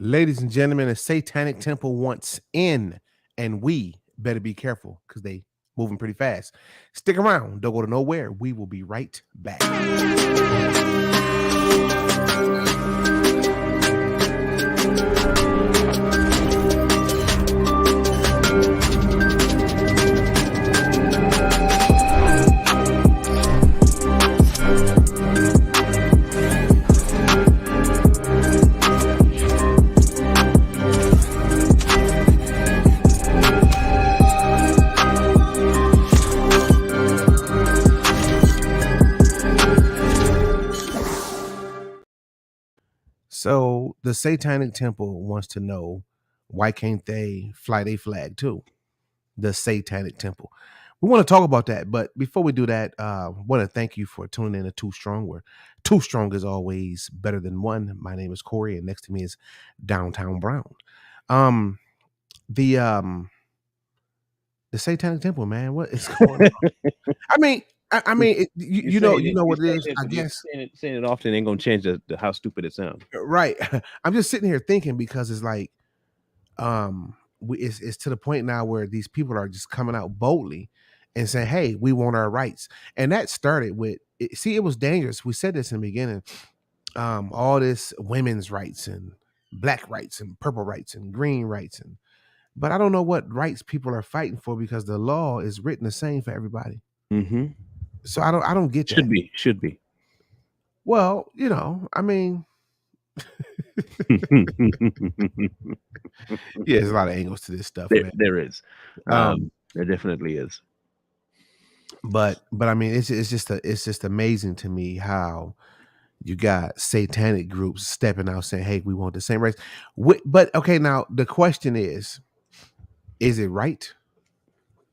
Ladies and gentlemen, a Satanic Temple wants in, and we better be careful because they moving pretty fast. Stick around. Don't go to nowhere. We will be right back. So the Satanic Temple wants to know, why can't they fly their flag too? The Satanic Temple. We want to talk about that, but before we do that, want to thank you for tuning in to Too Strong. Where Too Strong is always better than one. My name is Corey, and next to me is Downtown Brown. Um, the um, the Satanic Temple, man. What is going on? I mean, You you know you what it saying is. it, I but you guess saying it often ain't gonna change how stupid it sounds. right. I'm just sitting here thinking because it's like it's to the point now where these people are just coming out boldly and saying, hey, we want our rights. And that started with it was dangerous. We said this in the beginning. All this women's rights and black rights and purple rights and green rights, and but I don't know what rights people are fighting for because the law is written the same for everybody. Mm-hmm. So I don't get that. Should be. Well, I mean, yeah, there's a lot of angles to this stuff, man. There is, Um, there definitely is. but I mean, it's just amazing to me how you got satanic groups stepping out saying, "Hey, we want the same rights." But okay, now the question is it right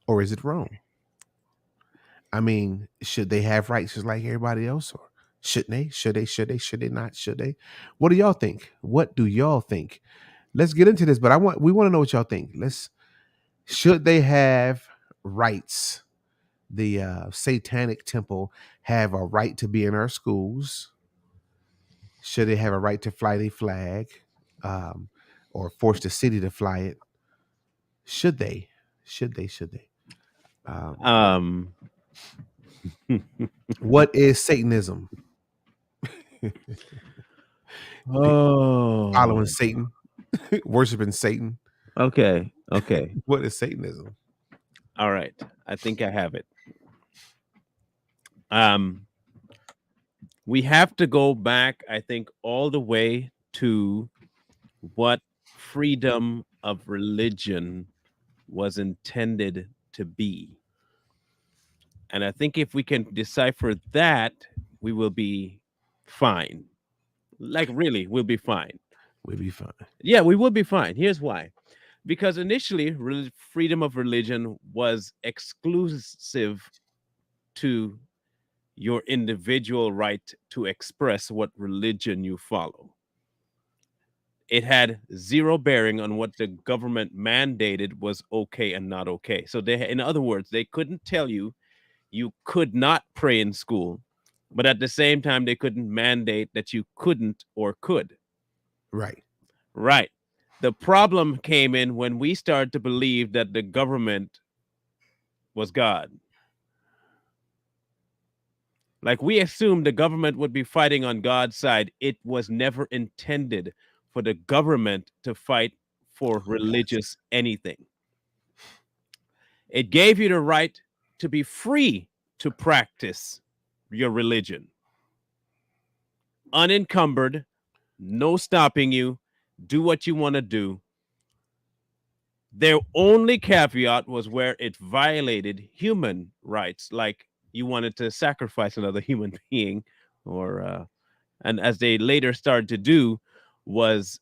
or is it wrong? I mean, should they have rights just like everybody else, or shouldn't they? Should they? Should they? Should they not? Should they? What do y'all think? What do y'all think? Let's get into this, but we want to know what y'all think. Should they have rights? The Satanic Temple have a right to be in our schools? Should they have a right to fly their flag, um, or force the city to fly it? Should they? Should they? Should they? Um, Um, what is Satanism? Following oh, Satan, worshiping Satan. okay. What is Satanism? All right. I think I have it. Um, we have to go back, I think, all the way to what freedom of religion was intended to be. And I think if we can decipher that, we will be fine. Like, really, we'll be fine. We'll be fine. Yeah, we will be fine. Here's why. Because initially, freedom of religion was exclusive to your individual right to express what religion you follow. It had zero bearing on what the government mandated was okay and not okay. So in other words, they couldn't tell you you could not pray in school, but at the same time, they couldn't mandate that you couldn't or could. Right. Right. The problem came in when we started to believe that the government was God. Like, we assumed the government would be fighting on God's side. It was never intended for the government to fight for religious anything. It gave you the right to be free to practice your religion, unencumbered, no stopping you, do what you want to do. Their only caveat was where it violated human rights, like you wanted to sacrifice another human being, or and as they later started to do, was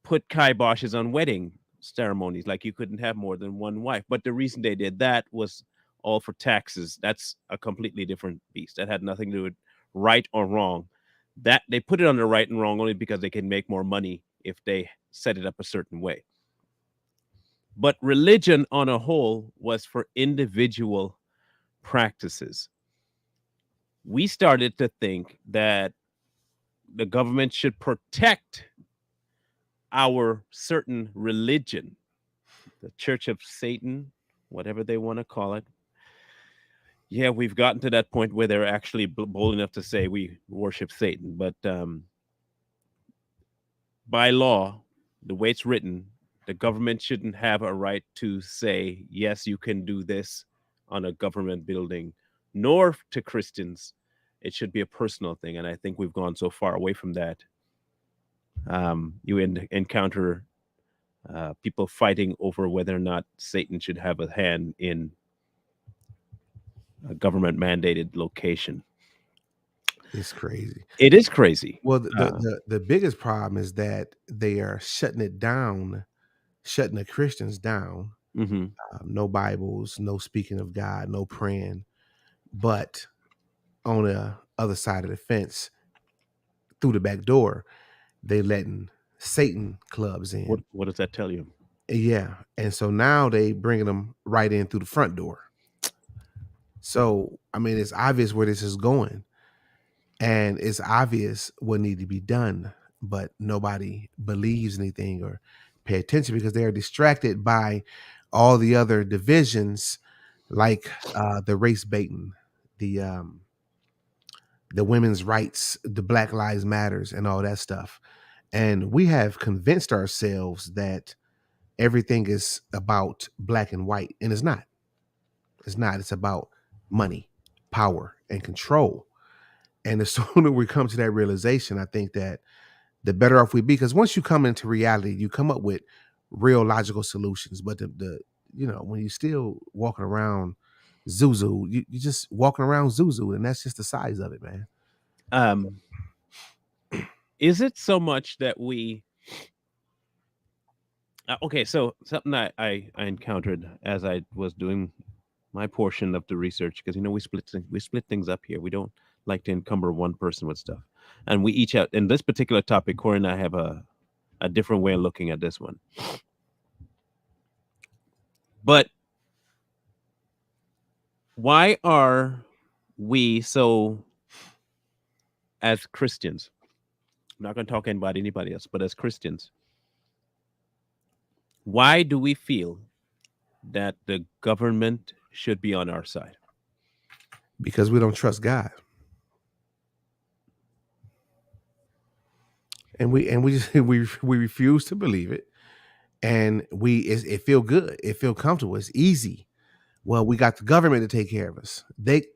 put kiboshes on wedding ceremonies, like you couldn't have more than one wife. But the reason they did that was all for taxes. That's a completely different beast. That had nothing to do with right or wrong. That they put it under right and wrong only because they can make more money if they set it up a certain way. But religion on a whole was for individual practices. We started to think that the government should protect our certain religion, the Church of Satan, whatever they want to call it. Yeah, we've gotten to that point where they're actually bold enough to say we worship Satan. But by law, the way it's written, the government shouldn't have a right to say, yes, you can do this on a government building, nor to Christians. It should be a personal thing. And I think we've gone so far away from that. You encounter people fighting over whether or not Satan should have a hand in a government mandated location. It's crazy. It is crazy. Well, Uh, the biggest problem is that they are shutting it down, shutting the Christians down. mhm. No Bibles, no speaking of God, no praying. But on the other side of the fence, through the back door, they letting Satan clubs in. What does that tell you? Yeah, and so now they bringing them right in through the front door. So I mean, it's obvious where this is going, and it's obvious what need to be done, but nobody believes anything or pay attention because they are distracted by all the other divisions, like the race baiting, the um, the women's rights, the Black Lives Matters, and all that stuff. And we have convinced ourselves that everything is about black and white, and it's not. It's not. It's about money, power, and control. And the sooner we come to that realization, I think that the better off we be. Because once you come into reality, you come up with real logical solutions. But the when you're still walking around Zuzu, you just walking around Zuzu, and that's just the size of it, man. Um, is it so much that we okay, so something I encountered as I was doing my portion of the research, because we split things up here. We don't like to encumber one person with stuff, and we each have in this particular topic. Corey and I have a different way of looking at this one. But why are we so, as Christians? I'm not going to talk about anybody else, but as Christians, why do we feel that the government should be on our side? Because we don't trust God. And we just we refuse to believe it, and it feel good, it feel comfortable, it's easy. Well, we got the government to take care of us. They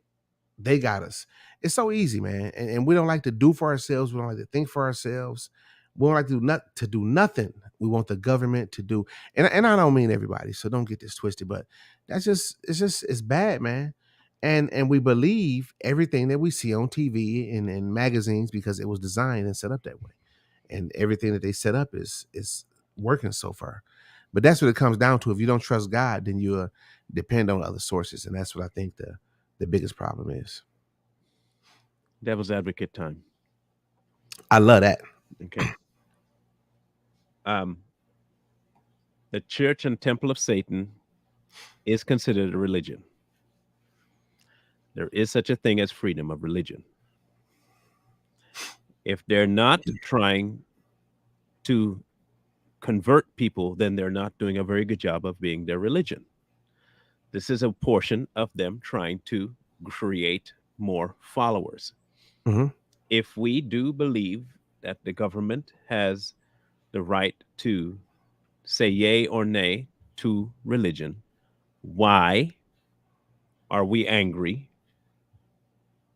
got us. It's so easy, man. And we don't like to do for ourselves. We don't like to think for ourselves. We don't like to do nothing. We want the government to do. And I don't mean everybody, so don't get this twisted. But it's bad, man. And we believe everything that we see on TV and magazines because it was designed and set up that way. And everything that they set up is working so far. But that's what it comes down to. If you don't trust God, then you depend on other sources, and that's what I think the biggest problem is. Devil's advocate time. I love that. Okay. Um, the Church and Temple of Satan is considered a religion. There is such a thing as freedom of religion. If they're not trying to convert people, then they're not doing a very good job of being their religion. This is a portion of them trying to create more followers. Hmm. If we do believe that the government has the right to say yay or nay to religion, why are we angry?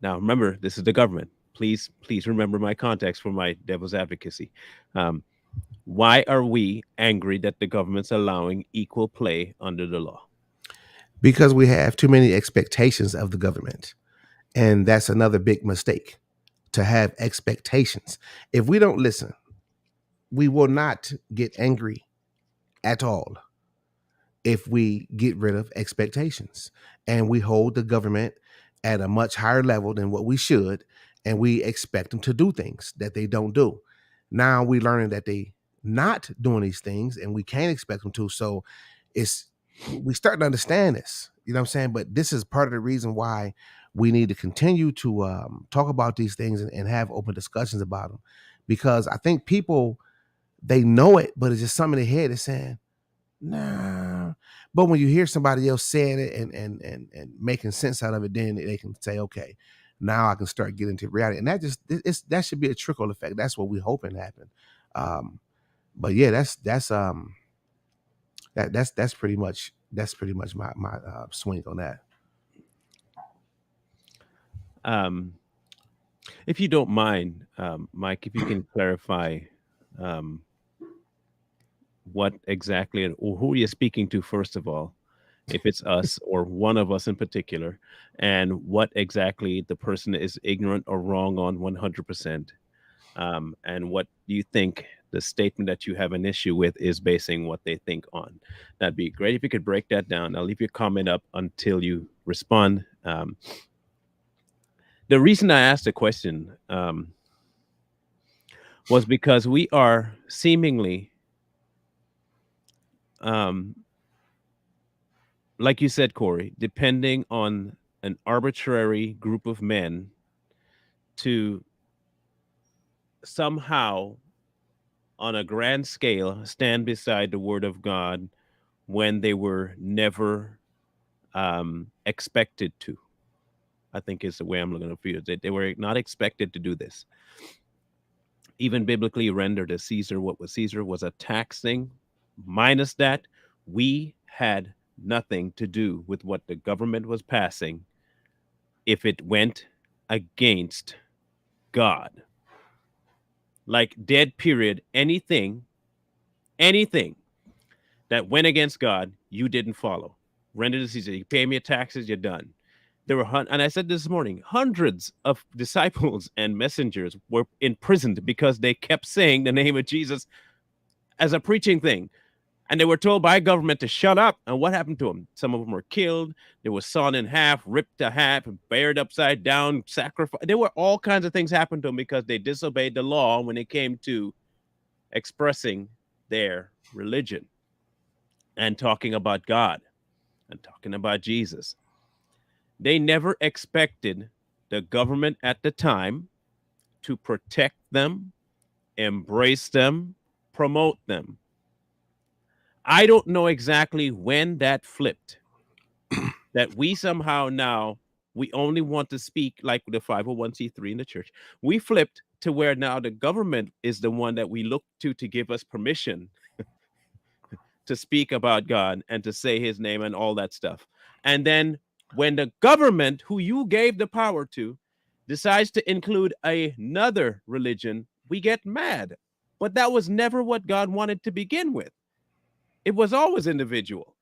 Now, remember, this is the government. Please remember my context for my devil's advocacy. Um, why are we angry that the government's allowing equal play under the law? Because we have too many expectations of the government. And that's another big mistake, to have expectations. If we don't listen, we will not get angry at all if we get rid of expectations and we hold the government at a much higher level than what we should, and we expect them to do things that they don't do. Now we learning that they not doing these things and we can't expect them to. So it's we start to understand this, you know what I'm saying? But this is part of the reason why we need to continue to talk about these things and have open discussions about them, because I think people They know it, but it's just something in their head that's saying, nah. But when you hear somebody else saying it and making sense out of it, then they can say, okay, now I can start getting to reality. And that should be a trickle effect. That's what we hoping happen. Um, but yeah, that's pretty much my swing on that. Um, if you don't mind, Mike, if you can clarify um, what exactly or who you're speaking to, first of all, if it's us or one of us in particular, and what exactly the person is ignorant or wrong on 100%. And what you think the statement that you have an issue with is basing what they think on. That'd be great if you could break that down. I'll leave your comment up until you respond. The reason I asked the question was because we are seemingly, um, like you said, Corey, depending on an arbitrary group of men to somehow, on a grand scale, stand beside the word of God when they were never expected to. I think is the way I'm looking at it. They were not expected to do this. Even biblically rendered to Caesar what was Caesar was a tax thing. Minus that, we had nothing to do with what the government was passing if it went against God. Like dead period, anything that went against God, you didn't follow. Render to Caesar. You pay me your taxes, you're done. There were, and I said this morning, hundreds of disciples and messengers were imprisoned because they kept saying the name of Jesus as a preaching thing. And they were told by government to shut up. And what happened to them? Some of them were killed. They were sawn in half, ripped to half, buried upside down, sacrificed. There were all kinds of things happened to them because they disobeyed the law when it came to expressing their religion and talking about God and talking about Jesus. They never expected the government at the time to protect them, embrace them, promote them. I don't know exactly when that flipped, that we somehow now we only want to speak like the 501c3 in the church. We flipped to where now the government is the one that we look to give us permission to speak about God and to say his name and all that stuff. And then when the government, who you gave the power to, decides to include another religion, we get mad. But that was never what God wanted to begin with. It was always individual.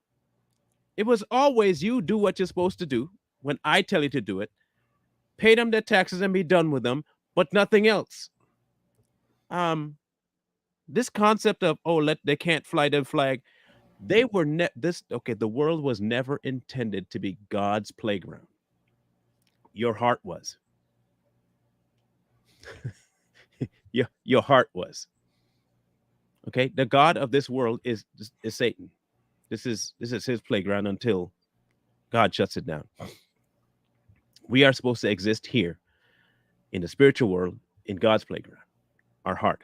It was always you do what you're supposed to do when I tell you to do it, pay them their taxes and be done with them, but nothing else. This concept of they can't fly their flag, they were the world was never intended to be God's playground. Your heart was. Your heart was. Okay? The God of this world is Satan. This is his playground until God shuts it down. We are supposed to exist here in the spiritual world in God's playground, our heart.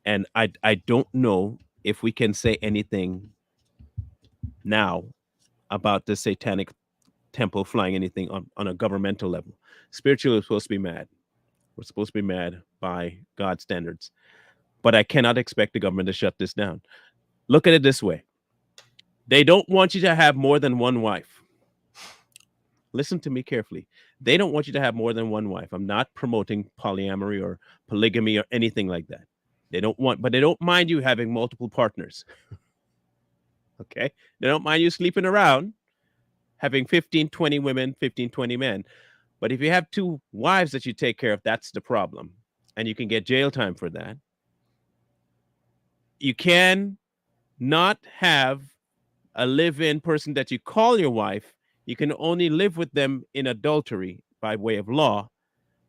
And I don't know if we can say anything now about the Satanic Temple flying anything on a governmental level. Spiritually, we're supposed to be mad. We're supposed to be mad by God's standards. But I cannot expect the government to shut this down. Look at it this way. They don't want you to have more than one wife. Listen to me carefully. They don't want you to have more than one wife. I'm not promoting polyamory or polygamy or anything like that. But they don't mind you having multiple partners. Okay? They don't mind you sleeping around, having 15, 20 women, 15, 20 men. But if you have two wives that you take care of, that's the problem. And you can get jail time for that. You can not have a live-in person that you call your wife. You can only live with them in adultery by way of law.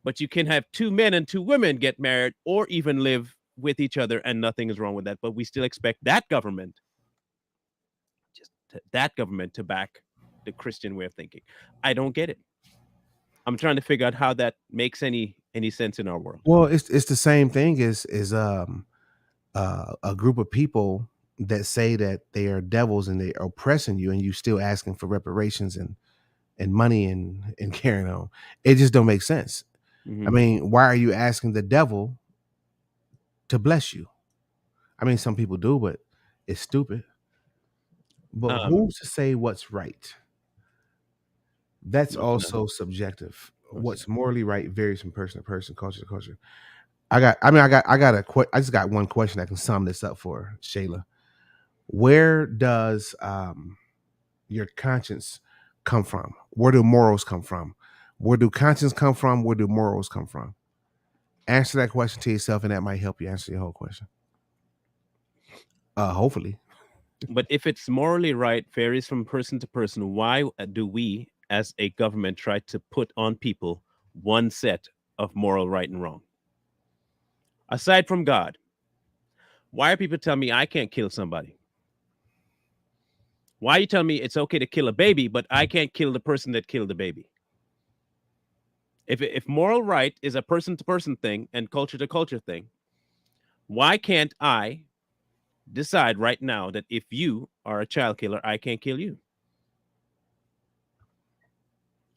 But you can have two men and two women get married or even live with each other, and nothing is wrong with that. But we still expect that government, to back the Christian way of thinking. I don't get it. I'm trying to figure out how that makes any sense in our world. Well, it's the same thing as a group of people that say that they are devils and they are oppressing you, and you still asking for reparations and money and carrying on. It just don't make sense. I Hmm. mean, why are you asking the devil to bless you? I mean, some people do, but it's stupid. But Um, who's to say what's right? That's what's not? also subjective. What's What's morally right varies from person to person, culture to culture. I just got one question that can sum this up for Shayla. Where does your conscience come from? Where do morals come from? Where do conscience come from? Where do morals come from? Answer that question to yourself, and that might help you answer your whole question. Hopefully. But if it's morally right, varies from person to person, why do we, as a government, try to put on people one set of moral right and wrong? Aside from God, why are people telling me I can't kill somebody? Why are you telling me it's okay to kill a baby, but I can't kill the person that killed the baby? If moral right is a person to person thing and culture to culture thing, why can't I decide right now that if you are a child killer, I can't kill you?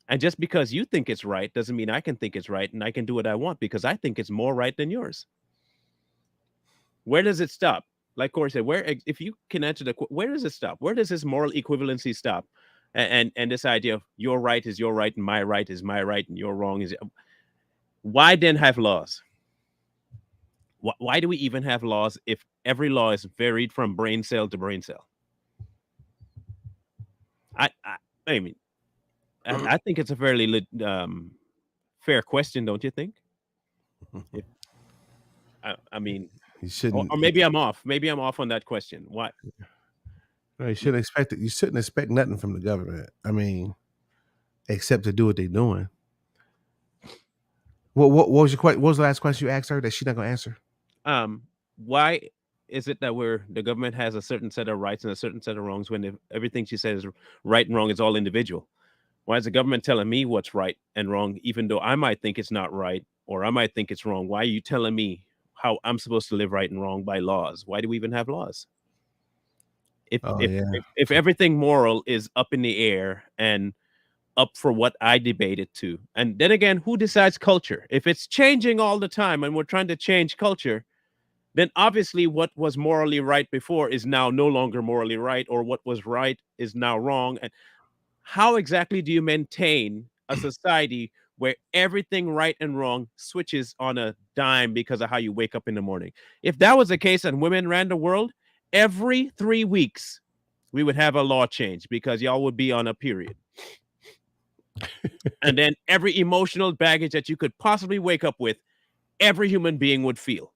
And just because you think it's right doesn't mean I can think it's right and I can do what I want because I think it's more right than yours. Where does it stop? Like Corey said, where if you can answer where does it stop? Where does this moral equivalency stop? And this idea of your right is your right and my right is my right and your wrong is why then have laws? Why do we even have laws if every law is varied from brain cell to brain cell? I, I mean, I think it's a fairly fair question, don't you think? If I mean, You shouldn't. or maybe I'm off. Maybe I'm off on that question. Why? No, you shouldn't expect it. You shouldn't expect nothing from the government. I mean, except to do what they're doing. What was your question? What was the last question you asked her that she's not gonna answer? Um, why is it that the government has a certain set of rights and a certain set of wrongs when everything she says is right and wrong is all individual? Why is the government telling me what's right and wrong, even though I might think it's not right or I might think it's wrong? Why are you telling me how I'm supposed to live right and wrong by laws? Why do we even have laws? If Oh if yeah. if everything moral is up in the air and up for what I debated to, and then again, who decides culture? If it's changing all the time and we're trying to change culture, then obviously what was morally right before is now no longer morally right, or what was right is now wrong. And how exactly do you maintain a society where everything right and wrong switches on a dime because of how you wake up in the morning? If that was the case and women ran the world, every 3 weeks we would have a law change because y'all would be on a period. And then every emotional baggage that you could possibly wake up with, every human being would feel.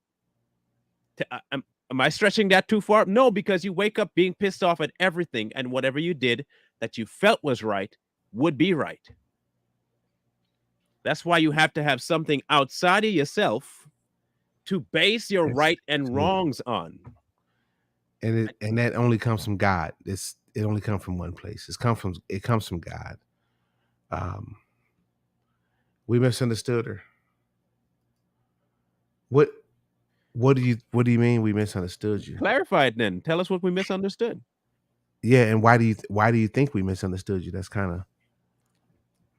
Am I stretching that too far? No, because you wake up being pissed off at everything, and whatever you did that you felt was right would be right. That's why you have to have something outside of yourself to base your It's, right and yeah. wrongs on. And that only comes from God. It only comes from one place. It comes from God. Um, we misunderstood her. What what do you mean we misunderstood you? Clarify it then. Tell us what we misunderstood. Yeah, and why do you think we misunderstood you? That's kind of,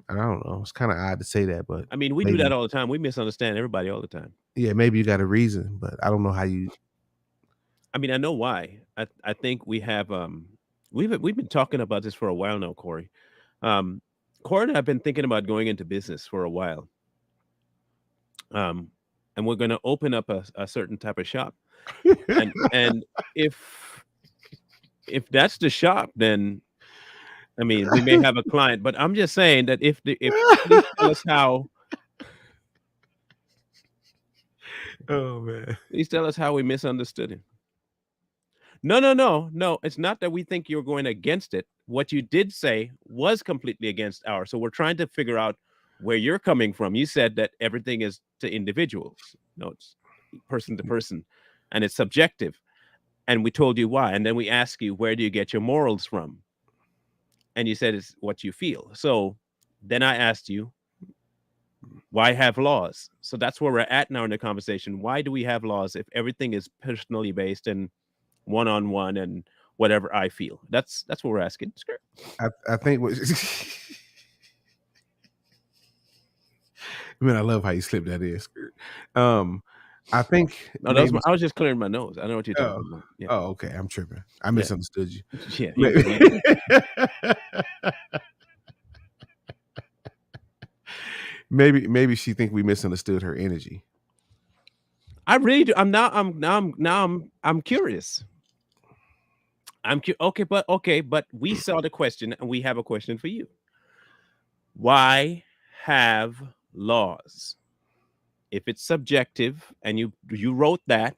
I don't know. It's kind of odd to say that, but I mean, we do that maybe, all the time. We misunderstand everybody all the time. yeah, maybe you got a reason, but I don't know how you. I mean, I know why. I think we have we've been talking about this for a while now, Corey. Um Corey and I have been thinking about going into business for a while. Um and we're gonna open up a certain type of shop. And if that's the shop, then I mean we may have a client, but I'm just saying that if please tell us how Oh man. please tell us how we misunderstood him. No, no, no, no. It's not that we think you're going against it. What you did say was completely against ours. So we're trying to figure out where you're coming from. You said that everything is to individuals. No, it's person to person, and it's subjective. And we told you why. And then we ask you, where do you get your morals from? And you said it's what you feel. So then I asked you, Why have laws? So that's where we're at now in the conversation. Why do we have laws if everything is personally based and one-on-one and whatever I feel? That's what we're asking. I think what I mean, I love how you slipped that in. I think No, maybe. I was just clearing my nose. I know what you're Oh, talking about. Yeah, oh, okay. I'm tripping. I yeah, misunderstood you. yeah. Maybe, You did. maybe she think we misunderstood her energy. I really do. I'm curious. Okay, but we saw the question, and we have a question for you. Why have laws? If it's subjective, and you wrote that,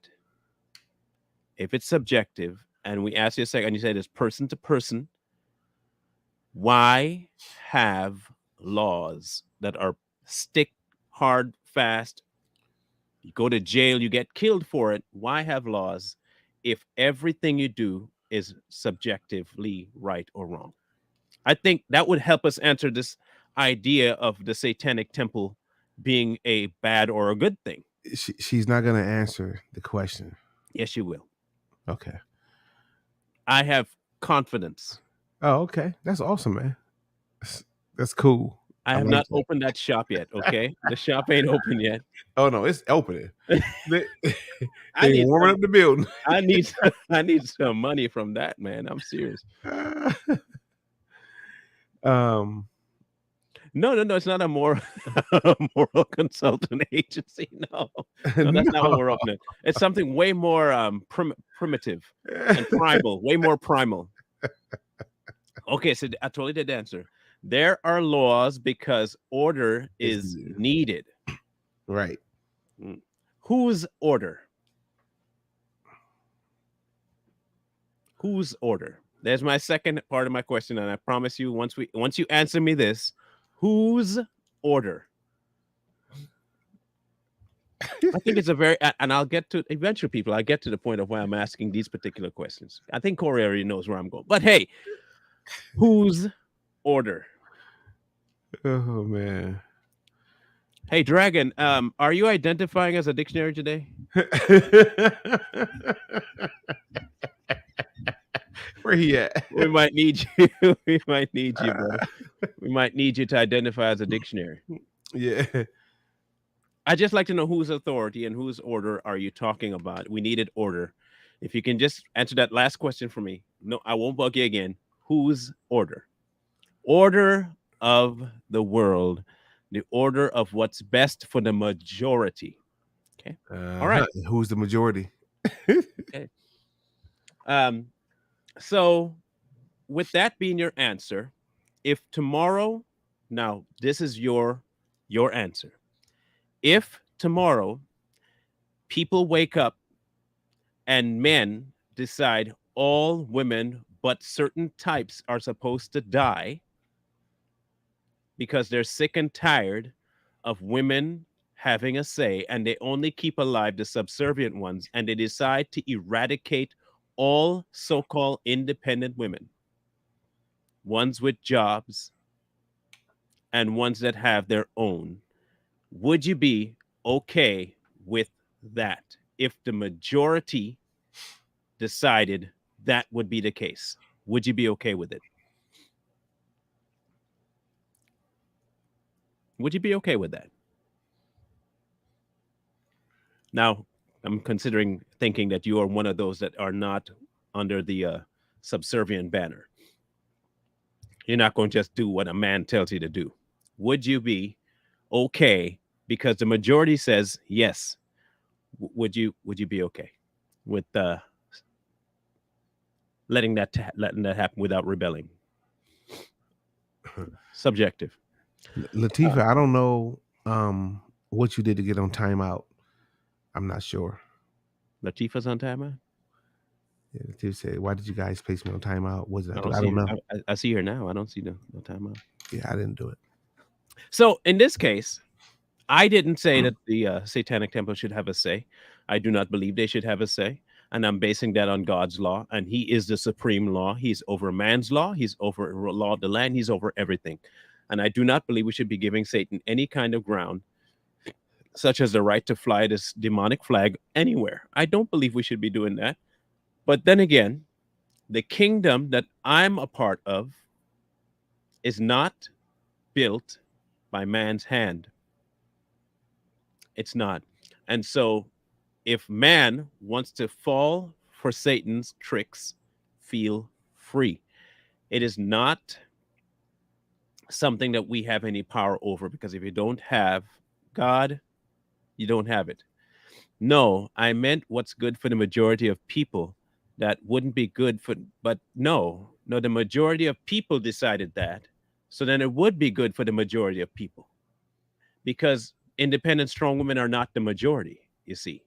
if it's subjective, and we ask you a second, and you say it's person to person, why have laws that are stick hard, fast? You go to jail, you get killed for it. Why have laws if everything you do is subjectively right or wrong? I think that would help us answer this idea of the Satanic Temple being a bad or a good thing. She's not gonna answer the question. Yes, you will. Okay. I have confidence. Oh, okay. That's awesome, man. That's cool. I I have like not that. opened that shop yet. Okay, the shop ain't open yet. Oh no, it's opening. They, I they need warming some. up the building. I need. I need some money from that, man. I'm serious. um, No, no, no. It's not a moral moral consultant agency. No, no, that's not what no. we're opening. It's something way more primitive and primal. Way more primal. Okay, so I totally did the answer. There are laws because order It's is needed. right. Mm. Whose order? Whose order? There's my second part of my question, and I promise you, once you answer me this, whose order? I think it's a very, and I'll get to eventually, people. I get to the point of why I'm asking these particular questions. I think Corey already knows where I'm going, but hey, whose order? Oh man. Hey, Dragon, are you identifying as a dictionary today? Where he at? We might need you. We might need you, brother. We might need you to identify as a dictionary. Yeah. I just like to know whose authority and whose order are you talking about? We needed order. If you can just answer that last question for me. No, I won't bug you again. Whose order? Order of the world, the order of what's best for the majority. Okay. All right. Who's the majority? Okay. Um, so with that being your answer, if tomorrow, now this is your answer. If tomorrow people wake up and men decide all women but certain types are supposed to die because they're sick and tired of women having a say, and they only keep alive the subservient ones, and they decide to eradicate all so-called independent women, ones with jobs and ones that have their own, would you be okay with that if the majority decided that would be the case? Would you be okay with it? Would you be okay with that? Now, I'm considering thinking that you are one of those that are not under the subservient banner. You're not going to just do what a man tells you to do. Would you be okay because the majority says yes? Would you be okay with letting that happen without rebelling? Subjective. Latifah, I don't know what you did to get on timeout. I'm not sure. Latifah's on timeout. Yeah, Latifah said, "Why did you guys place me on timeout? What did I I do? don't I don't see. know. I see her now. I don't see no timeout. Yeah, I didn't do it." So in this case, I didn't say that the Satanic Temple should have a say. I do not believe they should have a say. And I'm basing that on God's law. And He is the supreme law. He's over man's law. He's over law of the land. He's over everything. And I do not believe we should be giving Satan any kind of ground, such as the right to fly this demonic flag anywhere. I don't believe we should be doing that. But then again, the kingdom that I'm a part of is not built by man's hand. It's not. And so if man wants to fall for Satan's tricks, feel free. It is not something that we have any power over, because if you don't have God, you don't have it. No, I meant what's good for the majority of people that wouldn't be good for, but no, the majority of people decided that. So then it would be good for the majority of people, because independent, strong women are not the majority, you see.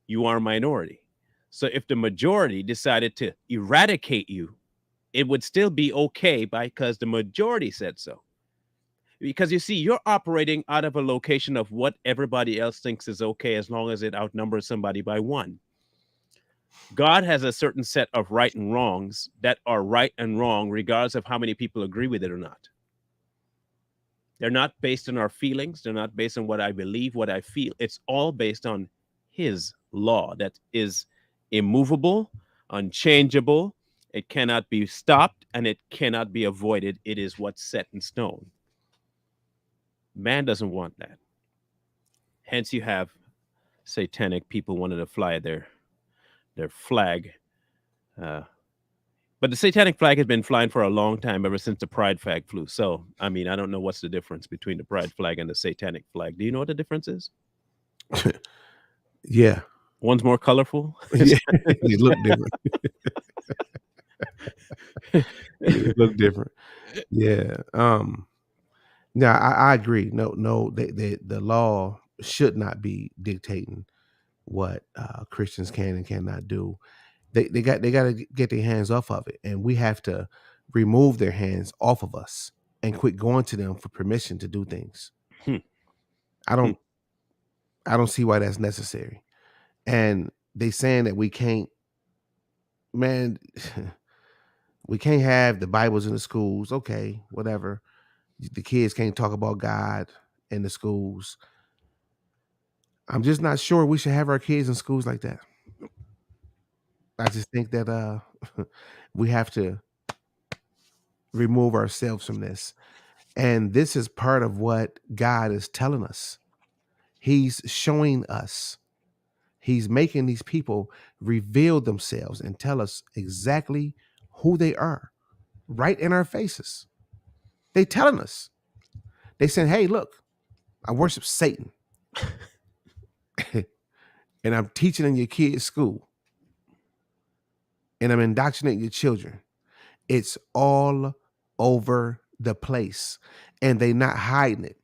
You are a minority. So if the majority decided to eradicate you, it would still be okay because the majority said so. Because you see, you're operating out of a location of what everybody else thinks is okay as long as it outnumbers somebody by one. God has a certain set of right and wrongs that are right and wrong, regardless of how many people agree with it or not. They're not based on our feelings. They're not based on what I believe, what I feel. It's all based on His law that is immovable, unchangeable. It cannot be stopped and it cannot be avoided. It is what's set in stone. Man doesn't want that. Hence, you have satanic people wanting to fly their flag. Uh, but the satanic flag has been flying for a long time, ever since the pride flag flew. So, I mean, I don't know what's the difference between the pride flag and the satanic flag. Do you know what the difference is? Yeah. One's more colorful. Yeah. It look different. It look different. Yeah. Yeah, I agree. No, the law should not be dictating what Christians can and cannot do. They got to get their hands off of it, and we have to remove their hands off of us and quit going to them for permission to do things. Hmm, I hmm. don't I don't see why that's necessary. And they saying that we can't, man, we can't have the Bibles in the schools. Okay, whatever. The kids can't talk about God in the schools. I'm just not sure we should have our kids in schools like that. I just think that we have to remove ourselves from this. And this is part of what God is telling us. He's showing us. He's making these people reveal themselves and tell us exactly who they are right in our faces. They telling us. They saying, "Hey, look, I worship Satan and I'm teaching in your kids' school and I'm indoctrinating your children." It's all over the place and they not hiding it.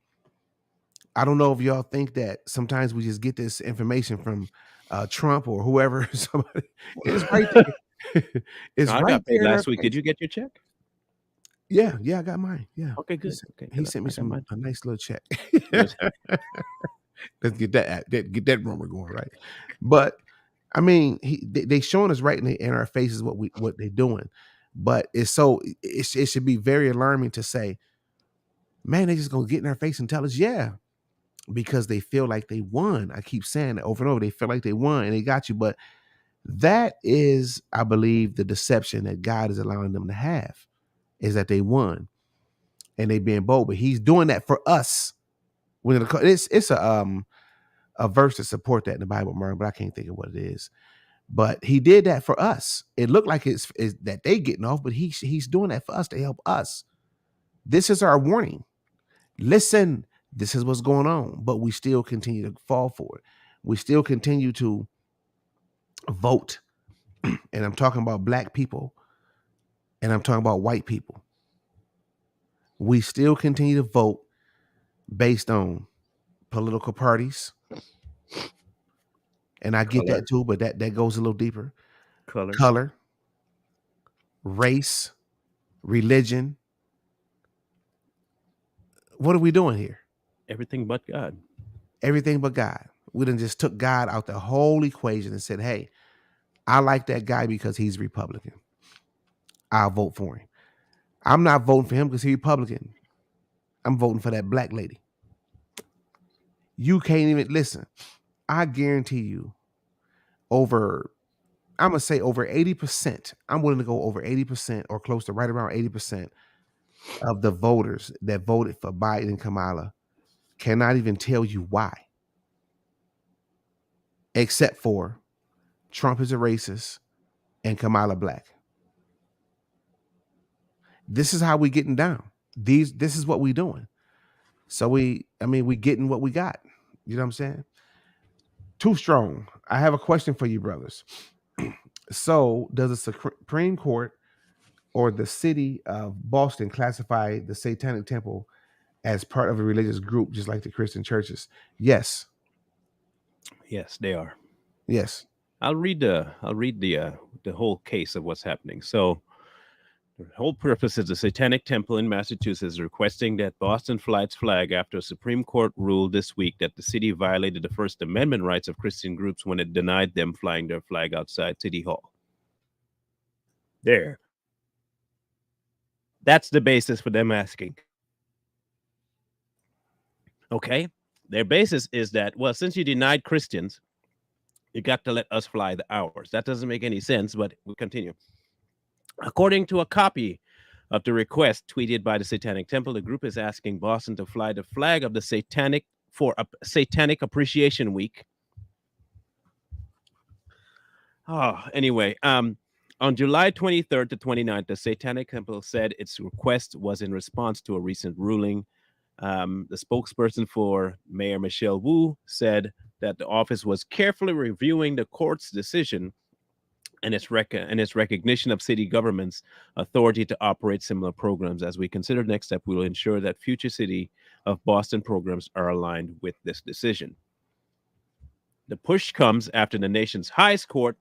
I don't know if y'all think that sometimes we just get this information from Trump or whoever. Somebody, it's right there. It's I right got paid there in our last week. Did face. you get your check? Yeah, I got mine. Yeah, Okay, good. Okay, he good. sent me I got some mine. a nice little check. Good. Let's get that rumor going right. But I mean, they showing us right in our faces what they're doing. But it should be very alarming to say, man, they just gonna get in our face and tell us, yeah, because they feel like they won. I keep saying it over and over. They feel like they won and they got you. But that is, I believe, the deception that God is allowing them to have is that they won and they being bold. But He's doing that for us. When it's a verse to support that in the Bible, Mark, but I can't think of what it is. But He did that for us. It looked like it's that they getting off, but He's doing that for us to help us. This is our warning. Listen, this is what's going on, but we still continue to fall for it. We still continue to vote. And I'm talking about black people and I'm talking about white people. We still continue to vote based on political parties. And I get Color, that too, but that goes a little deeper. color, Color, race, religion. What are we doing here? everything but God. Everything but God. We done just took God out the whole equation and said, hey, I like that guy because he's Republican. I'll vote for him. I'm not voting for him because he's Republican. I'm voting for that black lady. You can't even listen. I guarantee you, over I'm gonna say over 80%. I'm willing to go over 80% or close to right around 80% of the voters that voted for Biden and Kamala cannot even tell you why, except for Trump is a racist and Kamala black. This is how we getting down. This is what we doing. So we getting what we got. You know what I'm saying? Too strong. I have a question for you, brothers. So, does the Supreme Court or the city of Boston classify the Satanic Temple as part of a religious group, just like the Christian churches? Yes. Yes, they are. Yes. I'll read the whole case of what's happening. So the whole purpose is the Satanic Temple in Massachusetts requesting that Boston fly its flag after a Supreme Court ruled this week that the city violated the First Amendment rights of Christian groups when it denied them flying their flag outside City Hall. There. That's the basis for them asking. Okay? Their basis is that, well, since you denied Christians, you got to let us fly the ours. That doesn't make any sense, but we continue. According to a copy of the request tweeted by the Satanic Temple, the group is asking Boston to fly the flag of the Satanic for a Satanic Appreciation Week. Anyway, on July 23rd to 29th, the Satanic Temple said its request was in response to a recent ruling. The spokesperson for Mayor Michelle Wu said that the office was carefully reviewing the court's decision and its recognition of city government's authority to operate similar programs. As we consider next step, we will ensure that future City of Boston programs are aligned with this decision. The push comes after the nation's highest court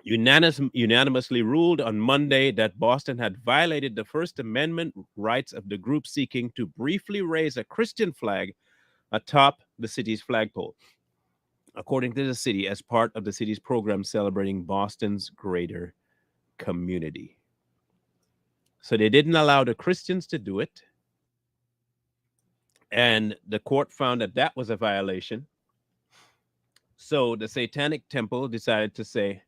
unanimously ruled on Monday that Boston had violated the First Amendment rights of the group seeking to briefly raise a Christian flag atop the city's flagpole, according to the city, as part of the city's program celebrating Boston's greater community. So they didn't allow the Christians to do it. And the court found that that was a violation. So the Satanic Temple decided to say,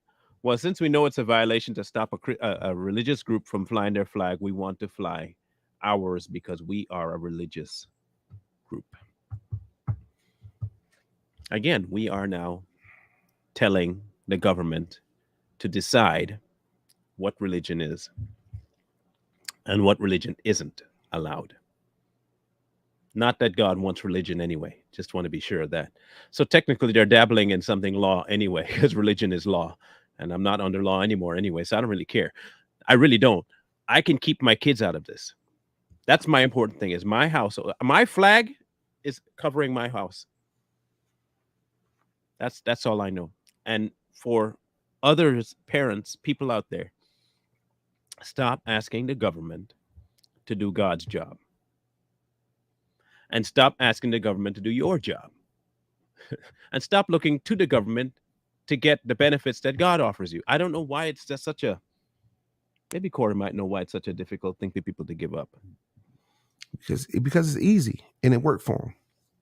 well, since we know it's a violation to stop a religious group from flying their flag, we want to fly ours because we are a religious group. Again, we are now telling the government to decide what religion is and what religion isn't allowed. Not that God wants religion anyway. Just want to be sure of that. So technically, they're dabbling in something law anyway, because religion is law. And I'm not under law anymore anyway, so I don't really care. I really don't. I can keep my kids out of this. That's my important thing, is my house. My flag is covering my house. That's all I know. And for others, parents, people out there, stop asking the government to do God's job. And stop asking the government to do your job. And stop looking to the government to get the benefits that God offers you. I don't know why it's just such a, maybe Corey might know why it's such a difficult thing for people to give up. Because it's easy and it worked for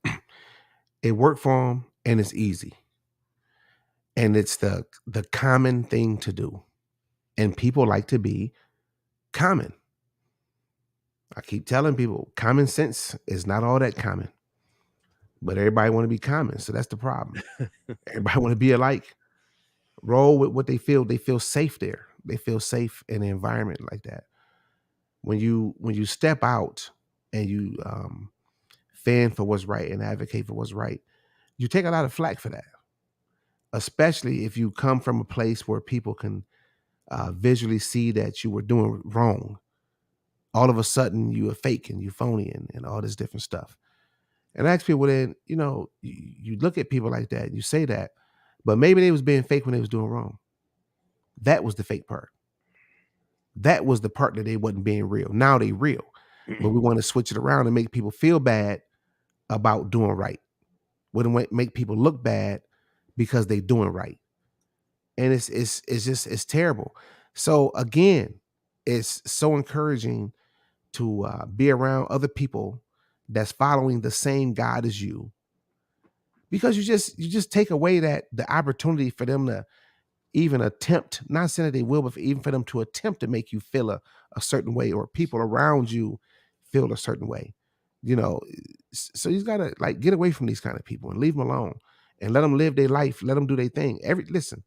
them. It worked for them and it's easy. And it's the common thing to do. And people like to be common. I keep telling people common sense is not all that common. But everybody want to be common, so that's the problem. Everybody want to be alike. Roll with what they feel. They feel safe there. They feel safe in an environment like that. When you step out and you fend for what's right and advocate for what's right, you take a lot of flack for that. Especially if you come from a place where people can visually see that you were doing wrong. All of a sudden, you are fake and you phony and all this different stuff. And I ask people, then, you look at people like that, you say that, but maybe they was being fake when they was doing wrong. That was the fake part. That was the part that they wasn't being real. Now they real. But we want to switch it around and make people feel bad about doing right. We don't make people look bad because they doing right. And it's terrible. So again, it's so encouraging to be around other people that's following the same God as you, because you just take away that the opportunity for them to even attempt, not saying that they will, but even for them to attempt to make you feel a certain way, or people around you feel a certain way. You know, so you gotta like get away from these kind of people and leave them alone and let them live their life, let them do their thing. Listen,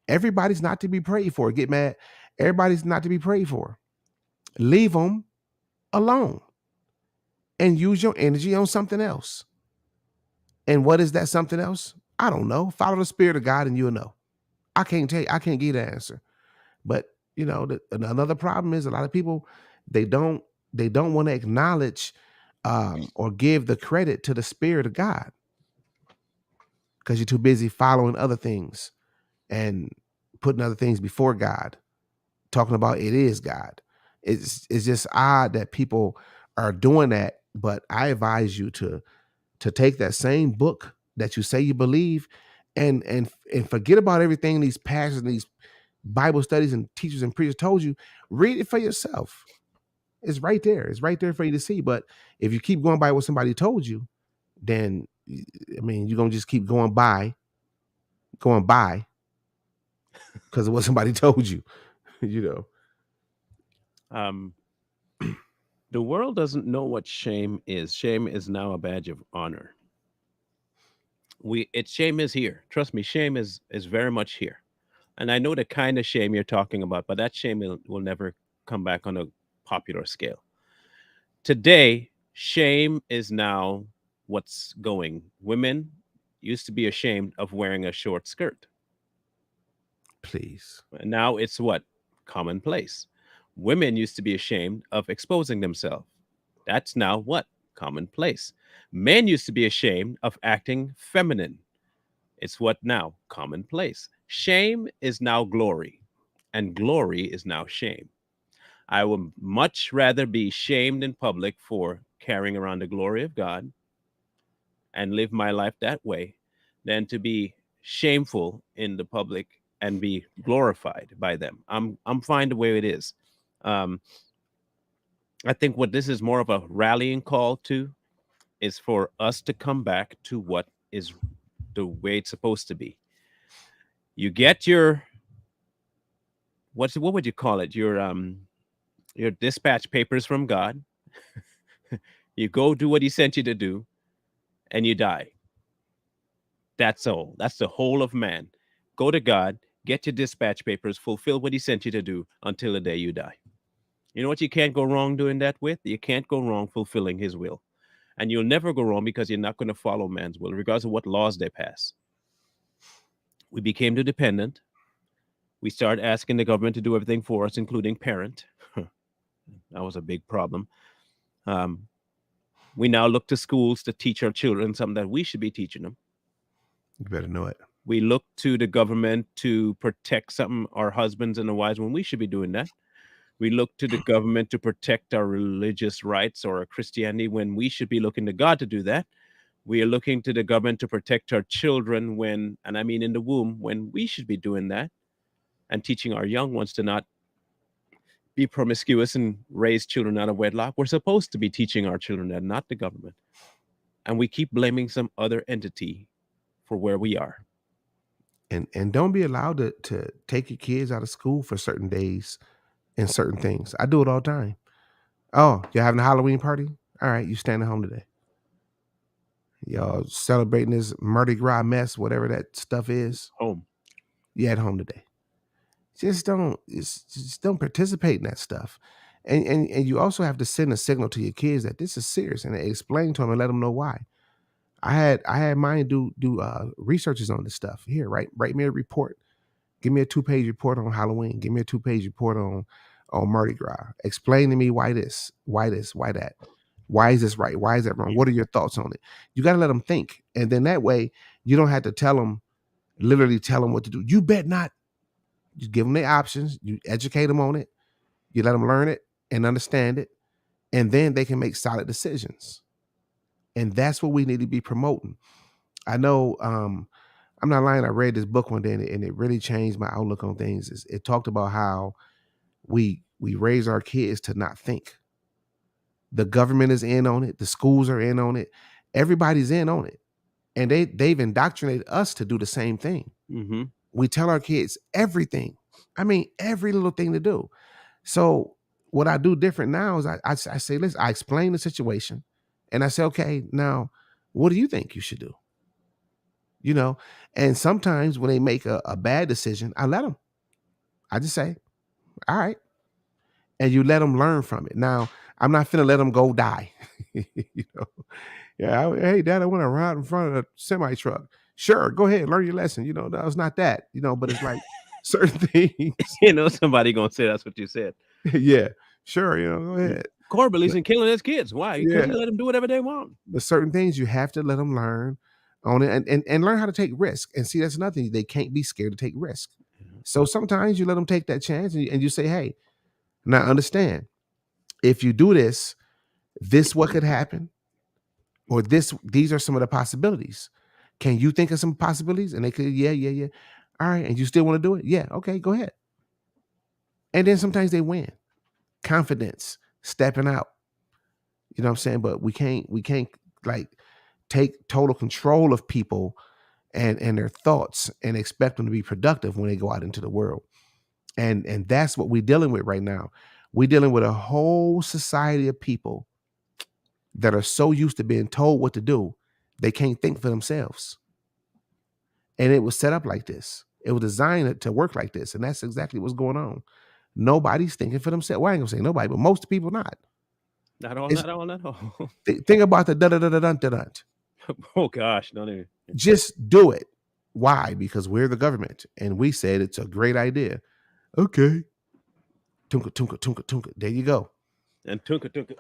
everybody's not to be prayed for. Get mad. Everybody's not to be prayed for. Leave them alone and use your energy on something else. And what is that something else? I don't know. Follow the spirit of God and you'll know. I can't tell you, I can't give the answer. But another problem is a lot of people, they don't they don't want to acknowledge or give the credit to the spirit of God, because you're too busy following other things and putting other things before God, talking about it is God. It's just odd that people are doing that. But I advise you to take that same book that you say you believe, and forget about everything these pastors and these Bible studies and teachers and preachers told you. Read it for yourself. It's right there. It's right there for you to see. But if you keep going by what somebody told you, then I mean you're gonna just keep going by because of what somebody told you. you know. Um, the world doesn't know what shame is. Shame is now a badge of honor. Shame is here. Trust me, shame is very much here. And I know the kind of shame you're talking about, but that shame will never come back on a popular scale. Today, shame is now what's going. Women used to be ashamed of wearing a short skirt. Please. And now it's what? Commonplace. Women used to be ashamed of exposing themselves. That's now what? Commonplace. Men used to be ashamed of acting feminine. It's what now? Commonplace. Shame is now glory, and glory is now shame. I would much rather be shamed in public for carrying around the glory of God and live my life that way than to be shameful in the public and be glorified by them. I'm fine the way it is. Um, I think what this is more of a rallying call to is for us to come back to what is the way it's supposed to be. You get your what would you call it? Your dispatch papers from God. You go do what he sent you to do and you die. That's all. That's the whole of man. Go to God, get your dispatch papers, fulfill what he sent you to do until the day you die. You know what you can't go wrong doing that with? You can't go wrong fulfilling his will. And you'll never go wrong because you're not going to follow man's will, regardless of what laws they pass. We became too dependent. We started asking the government to do everything for us, including parent. That was a big problem. Um, we now look to schools to teach our children something that we should be teaching them. You better know it. We look to the government to protect something, our husbands and the wives, when we should be doing that. We look to the government to protect our religious rights or our Christianity when we should be looking to God to do that. We are looking to the government to protect our children when, and I mean in the womb, when we should be doing that and teaching our young ones to not be promiscuous and raise children out of wedlock. We're supposed to be teaching our children that, not the government. And we keep blaming some other entity for where we are. And don't be allowed to take your kids out of school for certain days and certain things. I do it all the time. Oh, you're having a Halloween party? All right, you staying at home today. Y'all celebrating this Mardi Gras mess, whatever that stuff is. Home. You at home today. Just don't participate in that stuff. And you also have to send a signal to your kids that this is serious, and explain to them and let them know why. I had mine do researches on this stuff. Here, write me a report. Give me a 2-page report on Halloween. Give me a 2-page report on Mardi Gras. Explain to me why this, why that. Why is this right? Why is that wrong? What are your thoughts on it? You got to let them think, and then that way you don't have to literally tell them what to do. You bet not. You give them the options. You educate them on it. You let them learn it and understand it, and then they can make solid decisions. And that's what we need to be promoting. I know. I'm not lying. I read this book one day, and it really changed my outlook on things. It talked about how we raise our kids to not think. The government is in on it. The schools are in on it. Everybody's in on it. And they've indoctrinated us to do the same thing. Mm-hmm. We tell our kids everything. I mean, every little thing to do. So what I do different now is I say, listen, I explain the situation and I say, okay, now what do you think you should do? You know, and sometimes when they make a bad decision, I let them. I just say, all right. And you let them learn from it. Now, I'm not finna let them go die. You know, yeah. Hey, Dad, I want to ride in front of a semi truck. Sure, go ahead, learn your lesson. You know, no, it's not that. You know, but it's like certain things. You know, somebody gonna say that's what you said. Yeah, sure. You know, go ahead. Core believes But in killing his kids. Why? Because yeah, he let them do whatever they want. but certain things you have to let them learn on it and learn how to take risk. And see, that's nothing. They can't be scared to take risk. So sometimes you let them take that chance and you say, hey, now understand, if you do this, this what could happen, or these are some of the possibilities. Can you think of some possibilities? And they could, yeah, yeah, yeah. All right. And you still want to do it? Yeah, okay, go ahead. And then sometimes they win. Confidence, stepping out. You know what I'm saying? But we can't like take total control of people and their thoughts and expect them to be productive when they go out into the world. And that's what we're dealing with right now. We're dealing with a whole society of people that are so used to being told what to do, they can't think for themselves. And it was set up like this. It was designed to work like this. And that's exactly what's going on. Nobody's thinking for themselves. Well, I ain't gonna say nobody, but most people not. Not all, It's, not all, not all. think about the da da da da da da. Oh gosh, don't even. Just do it. Why? Because we're the government and we said it's a great idea. Okay. Tunka, tunka, tunka, tunka. There you go. And tunka tunka.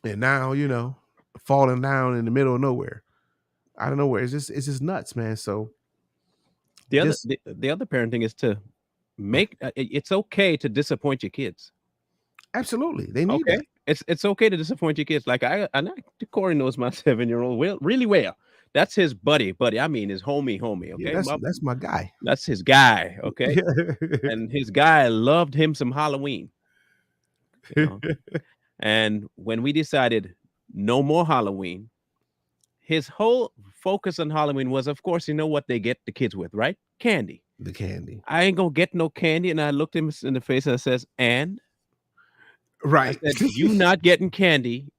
And now, you know, falling down in the middle of nowhere. I don't know where. It's just nuts, man. So The other just the other parenting is to make it's okay to disappoint your kids. absolutely. They need Okay, that. it's okay to disappoint your kids. Like Corey knows my 7-year old well, really well. That's his buddy. I mean, his homie. Yeah, Okay, that's my guy. that's his guy. Okay, Yeah. and his guy loved him some Halloween. You know, and when we decided no more Halloween, his whole focus on Halloween was, of course, you know what they get the kids with, right? Candy. The candy. I ain't gonna get no candy. And I looked him in the face and I says, and I Right. said, you not getting candy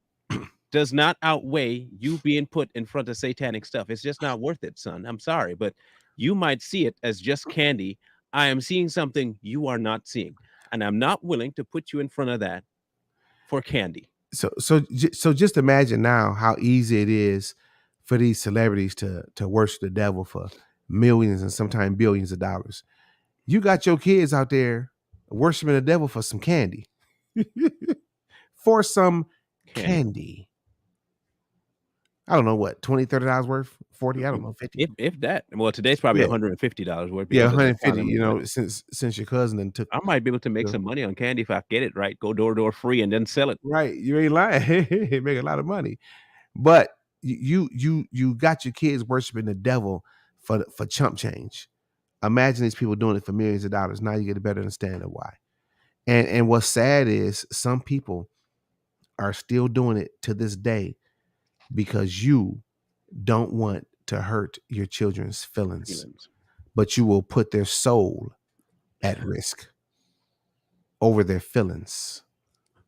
does not outweigh you being put in front of satanic stuff. It's just not worth it, son. I'm sorry, but you might see it as just candy. I am seeing something you are not seeing, and I'm not willing to put you in front of that for candy. So just imagine now how easy it is for these celebrities to worship the devil for millions and sometimes billions of dollars. You got your kids out there worshiping the devil for some candy. For some Candy. candy. I don't know what, 20, $30 worth, 40, I don't know, 50. If that. Well, today's probably Yeah. $150 worth Yeah, because of the 150, economy. you But know, since your cousin then took I might be able to make the some money on candy if I get it right. Go door to door free and then sell it. right, you ain't lying. Make a lot of money. But you got your kids worshiping the devil for chump change. Imagine these people doing it for millions of dollars. Now you get a better understanding of why. And what's sad is some people are still doing it to this day because you don't want to hurt your children's feelings, Feelings. but you will put their soul at risk over their feelings.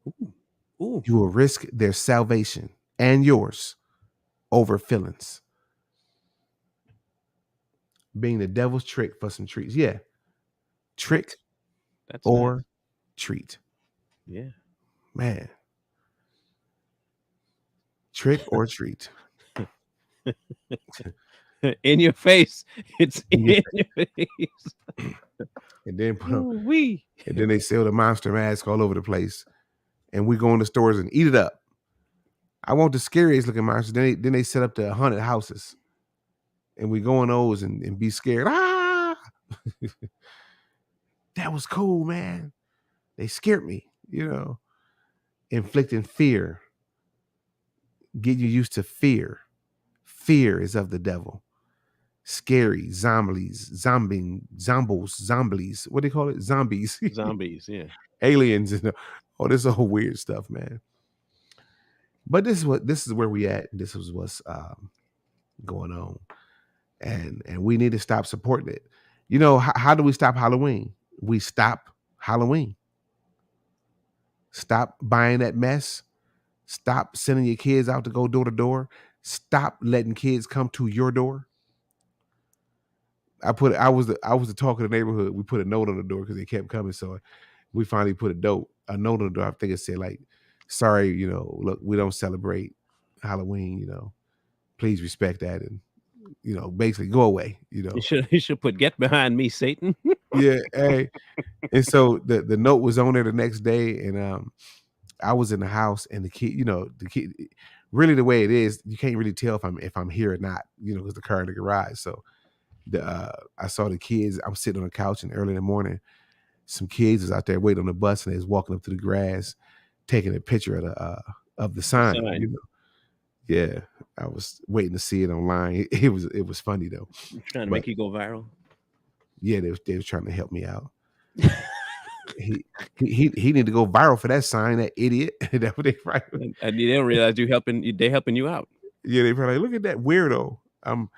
Ooh. Ooh. You will risk their salvation and yours over feelings. Being the devil's trick for some treats. Yeah. Trick That's nice. or treat. Yeah. Man. Trick or treat. In your face. It's in Yeah. your face. And then Ooh-wee. and then they sell the monster mask all over the place. And we go in the stores and eat it up. I want the scariest looking monsters. Then they set up the haunted houses. And we go in those and be scared. Ah! That was cool, man. They scared me, you know. Inflicting fear. Get you used to fear. Fear is of the devil. Scary zombies. What do they call it? Zombies. Zombies. Yeah. Aliens and all this whole weird stuff, man. But this is where we at. This is what's going on, and we need to stop supporting it. You know, how do we stop Halloween? We stop Halloween. Stop buying that mess. Stop sending your kids out to go door to door. Stop letting kids come to your door. I was the talk of the neighborhood. We put a note on the door because they kept coming. So we finally put a note on the door. I think it said like, sorry, you know, look, we don't celebrate Halloween, you know. Please respect that and you know, basically go away, you know. You should put "Get behind me, Satan." Yeah, hey. And so the note was on there the next day, and I was in the house, and the kid, you know, the kid, really the way it is, you can't really tell if I'm here or not, you know, because the car in the garage. So I saw the kids. I'm sitting on the couch, and early in the morning, some kids was out there waiting on the bus, and they was walking up to the grass, taking a picture of the The sign. You sign. know, yeah, I was waiting to see it online. It was funny though, Trying to but make you go viral. yeah, they was trying to help me out. He he need to go viral for that sign. That idiot. That what they probably, And they don't realize they helping you out. yeah, they probably like, look at that weirdo. I'm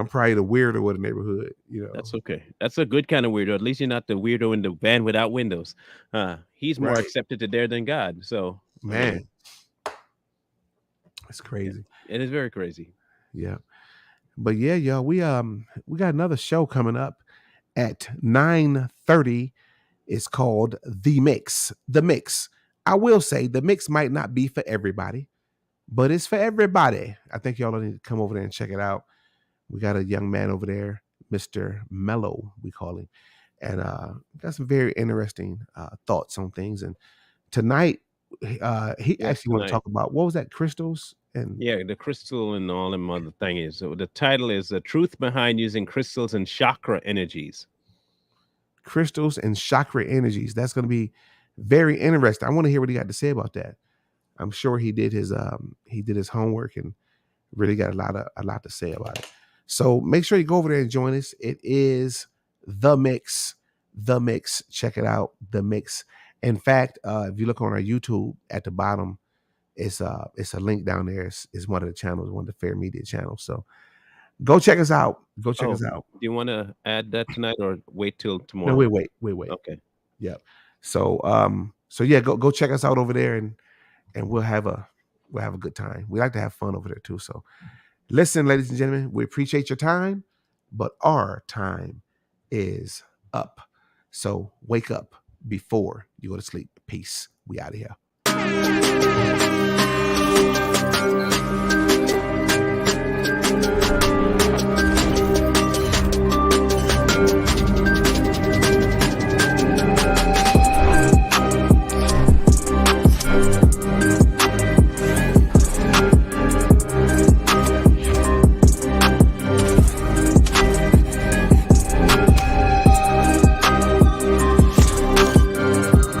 probably the weirdo of the neighborhood. You know, That's okay. That's a good kind of weirdo. At least you're not the weirdo in the van without windows. He's more right, accepted to there than God. So I man. mean, It's yeah, crazy. it is very crazy. Yeah. But yeah, y'all, we got another show coming up at 9:30. It's called The Mix. The Mix. I will say the mix might not be for everybody, but it's for everybody. I think y'all need to come over there and check it out. We got a young man over there, Mr. Mellow, we call him, and got some very interesting thoughts on things. And tonight, he Yes, actually want to tonight. talk about what was that, crystals and Yeah, the crystal and all them other thing is. So the title is "The Truth Behind Using Crystals and Chakra Energies." chakra energies. That's going to be very interesting. I want to hear what he got to say about that. I'm sure he did his homework and really got a lot to say about it. So make sure you go over there and join us. It is the mix, the mix. Check it out, the mix. In fact, if you look on our YouTube at the bottom, it's a link down there. It's one of the channels, one of the Fair Media channels. So go check us out. Go check Oh, us do out. you want to add that tonight or wait till No, tomorrow? wait. Okay. Yep. So yeah, go check us out over there and we'll have a good time. We like to have fun over there too. So listen, ladies and gentlemen, we appreciate your time, but our time is up. So wake up before you go to sleep. Peace. We out of here.